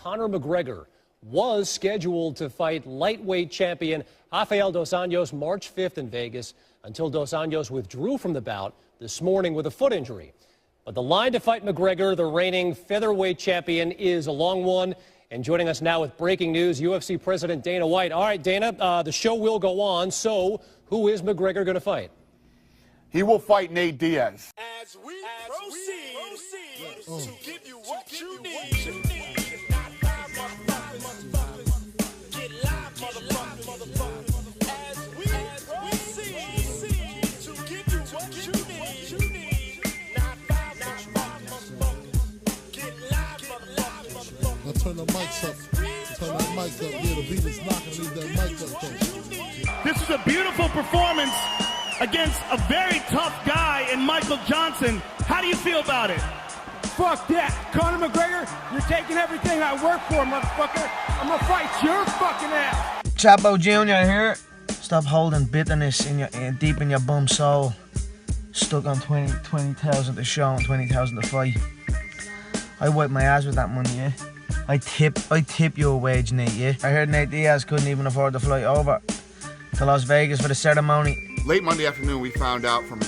Conor McGregor was scheduled to fight lightweight champion Rafael dos Anjos March 5th in Vegas until dos Anjos withdrew from the bout this morning with a foot injury. But the line to fight McGregor, the reigning featherweight champion, is a long one. And joining us now with breaking news, UFC President Dana White. All right, Dana, the show will go on. So who is McGregor going to fight? He will fight Nate Diaz. As we proceed to give you what you need. Get live, motherfucker. As we proceed to give you what you need. Not five, motherfucker. Get live, motherfucker. Now turn the mics up. Turn that mic up. Yeah, the beat is knocking. Leave that mic up, though. This is a beautiful performance against a very tough guy in Michael Johnson. How do you feel about it? Fuck that. Conor McGregor, you're taking everything I work for, motherfucker. I'm gonna fight your fucking ass. Chapo Jr. here. Stop holding bitterness deep in your bum soul. Stuck on 20,000 to show and 20,000 to fight. I wipe my ass with that money, yeah. I tip you a wage, Nate, yeah. I heard Nate Diaz couldn't even afford to fly over to Las Vegas for the ceremony. Late Monday afternoon, we found out from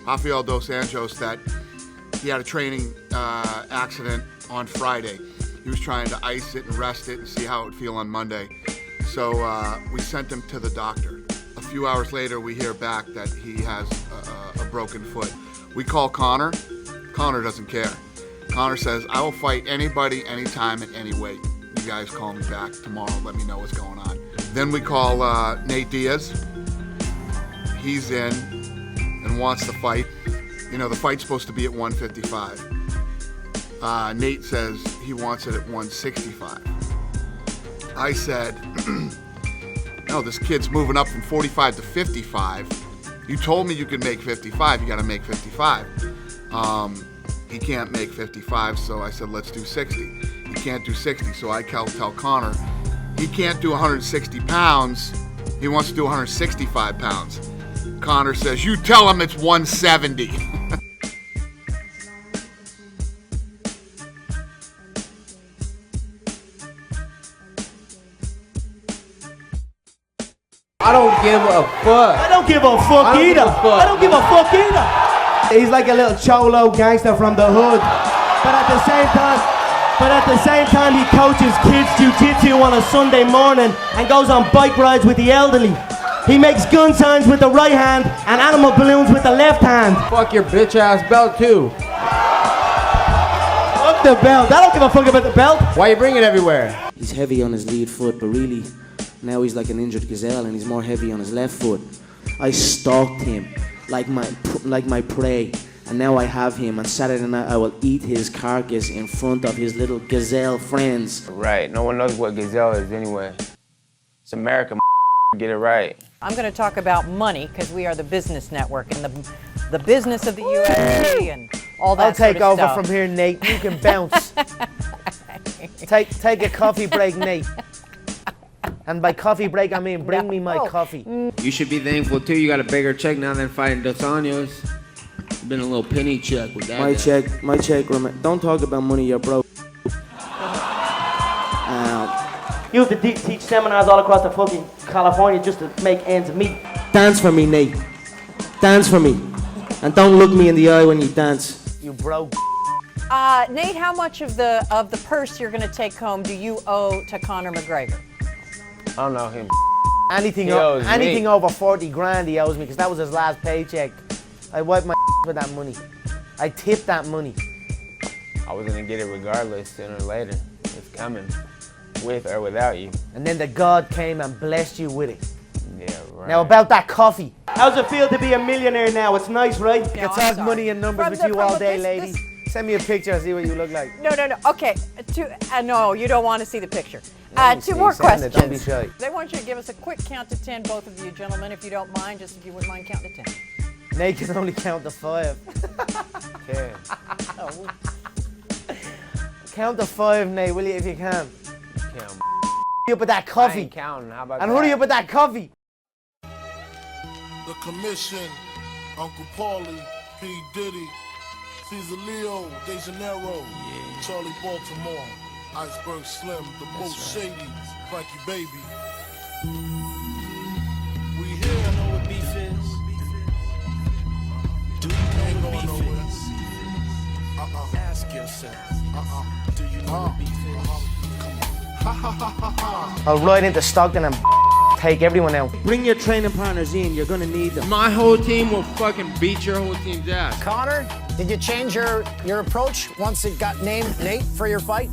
Rafael dos Anjos that he had a training accident on Friday. He was trying to ice it and rest it and see how it would feel on Monday. So we sent him to the doctor. A few hours later, we hear back that he has a broken foot. We call Conor. Conor doesn't care. Conor says, I will fight anybody, anytime, and any weight. You guys call me back tomorrow. Let me know what's going on. Then we call Nate Diaz. He's in and wants to fight. You know, the fight's supposed to be at 155. Nate says he wants it at 165. I said, no, this kid's moving up from 45 to 55. You told me you could make 55, you gotta make 55. He can't make 55, so I said, let's do 60. He can't do 60, so I tell Conor, he can't do 160 pounds, he wants to do 165 pounds. Conor says, you tell him it's 170. I don't give a fuck. I don't give a fuck either. I don't give a fuck either. He's like a little cholo gangster from the hood. But at the same time, he coaches kids jiu-jitsu on a Sunday morning and goes on bike rides with the elderly. He makes gun signs with the right hand and animal balloons with the left hand. Fuck your bitch ass belt too. Fuck the belt. I don't give a fuck about the belt. Why you bring it everywhere? He's heavy on his lead foot, but really, now he's like an injured gazelle and he's more heavy on his left foot. I stalked him like my prey, and now I have him. On Saturday night, I will eat his carcass in front of his little gazelle friends. Right, no one knows what gazelle is anyway. It's America, get it right. I'm going to talk about money because we are the business network and the business of the UFC and all that I'll take sort of over stuff. from here, Nate. You can bounce. Take a coffee break, Nate. And by coffee break, I mean bring me my coffee. You should be thankful too. You got a bigger check now than fighting Dos Anjos. Been a little penny check with that. My check. Don't talk about money, you're broke. You have to teach seminars all across the fucking California just to make ends meet. Dance for me, Nate. Dance for me, and don't look me in the eye when you dance. You broke. Nate, how much of the purse you're going to take home do you owe to Conor McGregor? I don't know him. Anything me. over 40 grand he owes me, because that was his last paycheck. I wiped my with that money. I tipped that money. I was gonna get it regardless, sooner or later. It's coming, with or without you. And then the God came and blessed you with it. Yeah, right. Now about that coffee. How's it feel to be a millionaire now? It's nice, right? I can talk money and numbers with you all day, lady. Send me a picture and see what you look like. No. Okay. No, you don't want to see the picture. Two more questions. Don't be shy. They want you to give us a quick count to 10, both of you gentlemen, if you don't mind, just if you wouldn't mind counting to 10. Nate can only count to 5. Okay. Oh. Count to 5, Nate, will you, if you can? Count. Hurry up with that I coffee. ain't counting. How about And that? hurry up with that coffee. The Commission, Uncle Paulie, P. Diddy, Cesar Leo, De Janeiro, Charlie Baltimore. Iceberg Slim, the most shady, Frankie Baby. We here. know what beef is? Do you know what beef is? Ask yourself. Do you know what beef is? I'll ride into Stockton and take everyone out. Bring your training partners in, you're gonna need them. My whole team will fucking beat your whole team's ass. Connor, did you change your approach once it got named Nate for your fight?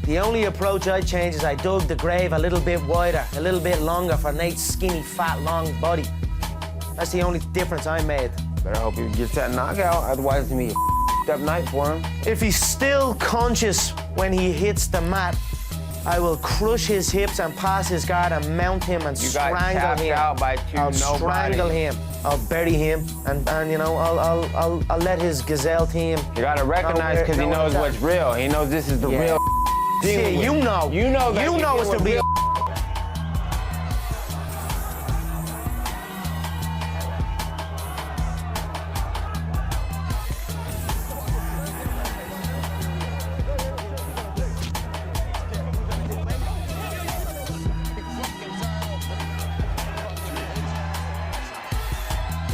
The only approach I changed is I dug the grave a little bit wider, a little bit longer for Nate's skinny, fat, long body. That's the only difference I made. Better hope he gets that knockout, otherwise it's gonna be a up night for him. If he's still conscious when he hits the mat, I will crush his hips and pass his guard and mount him and You got strangle tapped him. out by two I'll nobody. strangle him. I'll bury him, and you know I'll let his gazelle team. You gotta recognize because he knows what's real. He knows this is the real. See, you know. You know that. You know it's the real.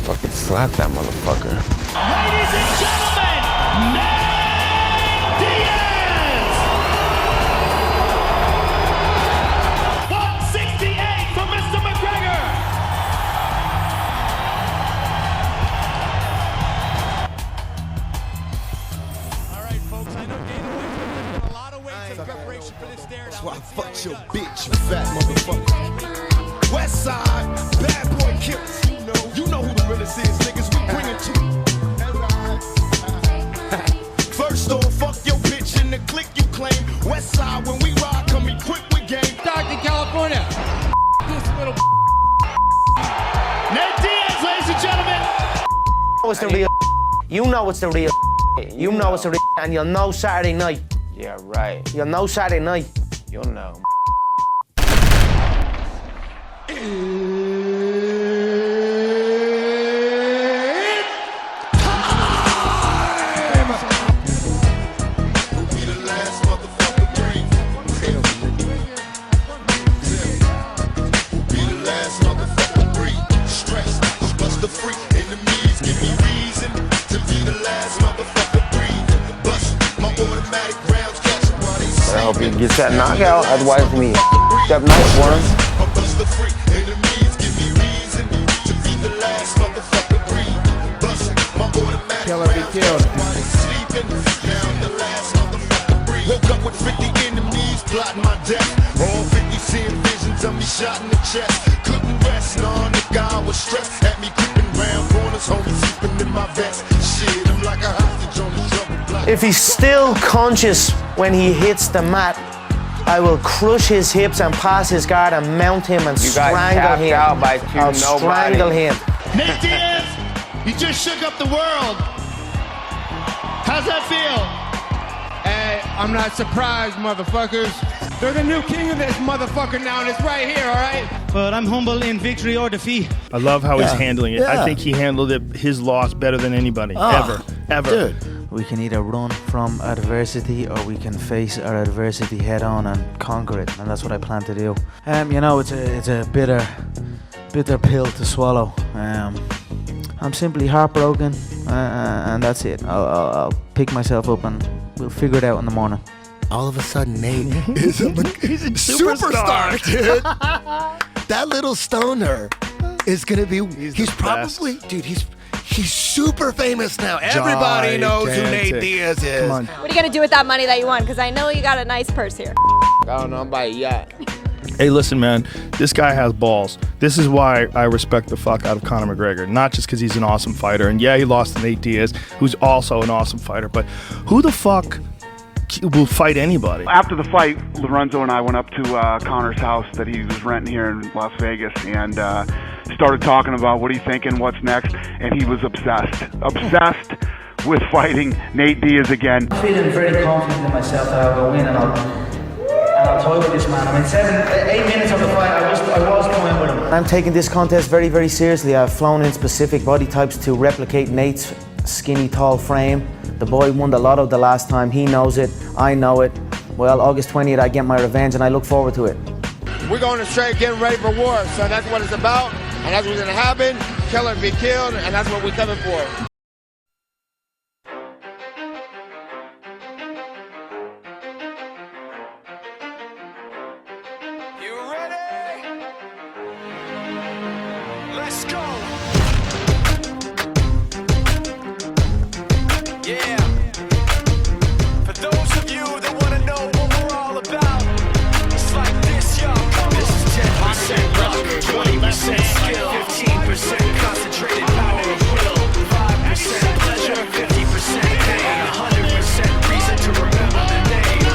Fucking slap that motherfucker. Ladies and gentlemen, Nate Diaz! 168 for Mr. McGregor! All right, folks, I know Dana White's been lifting a lot of weights in preparation for this stare. That's why I fucked your bitch, you fat motherfucker. West Side, bad boy killers. You know who the realest is, niggas. We bring it to you. First off, fuck your bitch in the clique you claim. West Side, when we ride, come equipped with game. Stockton, California. This little Nate Diaz, ladies and gentlemen. It's the real. You know it's the real. You know it's the real, and you'll know Saturday night. Yeah, right. You'll know Saturday night. You'll know. I hope he gets that knockout, otherwise it's gonna be a up night for him. Killer be killed. Woke up with 50 enemies plotting my death. All 50 seeing visions of me shot in the chest. Couldn't rest, nah, nigga, I was stressed. Had me creeping round corners, homie sleeping in my vest. Shit, I'm like a hostage on the jungle block. If he's still conscious when he hits the mat, I will crush his hips and pass his guard and mount him and You got strangle tapped him. out by two I'll nobody. strangle him. Nate Diaz, you just shook up the world. How's that feel? Hey, I'm not surprised, motherfuckers. They're the new king of this motherfucker now, and it's right here, all right? But I'm humble in victory or defeat. I love how he's handling it. I Yeah. think he handled his loss better than anybody, ever. Dude. We can either run from adversity or we can face our adversity head on and conquer it, and that's what I plan to do. You know, it's a bitter pill to swallow. I'm simply heartbroken, and that's it. I'll pick myself up and we'll figure it out in the morning. All of a sudden, Nate is a superstar, dude. That little stoner is gonna be. He's probably, dude. He's super famous now. Everybody knows who Nate Diaz is. Come on. What are you gonna do with that money that you won? Because I know you got a nice purse here. I don't know, I'm by a yacht. Hey, listen, man, this guy has balls. This is why I respect the fuck out of Conor McGregor. Not just because he's an awesome fighter, and yeah, he lost to Nate Diaz, who's also an awesome fighter, but who the fuck will fight anybody? After the fight, Lorenzo and I went up to Conor's house that he was renting here in Las Vegas and started talking about what he's thinking, what's next, and he was obsessed with fighting Nate Diaz again. I'm feeling very confident in myself that I'll go in and I'll toy with this man. I mean, 8 minutes of the fight, I was toying with him. I'm taking this contest very, very seriously. I've flown in specific body types to replicate Nate's skinny, tall frame. The boy won the lotto the last time. He knows it. I know it. well, August 20th, I get my revenge, and I look forward to it. We're going straight, getting ready for war. So that's what it's about, and that's what's gonna happen. Kill or be killed, and that's what we're coming for. You ready? Let's go. Yeah. For those of you that want to know what we're all about, it's like this, y'all. This is 10% luck, 20% skill, 15% concentrated power of will, 5% pleasure, 50% pain, 100% reason to remember the name.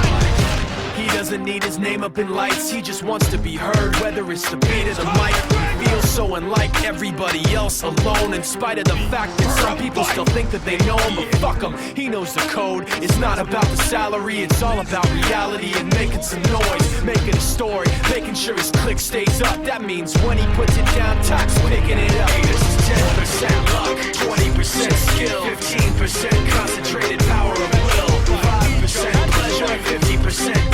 He doesn't need his name up in lights, he just wants to be heard, whether it's the beat of the mic. He feels so unlike everybody else, alone, in spite of the fact that some people still think that they know him, but fuck him, he knows the code. It's not about the salary, it's all about reality and making some noise, making a story, making sure his click stays up. That means when he puts it down, Tox picking it up. This is 10% luck, 20% skill, 15% concentrated power of will, 5% pleasure, 50%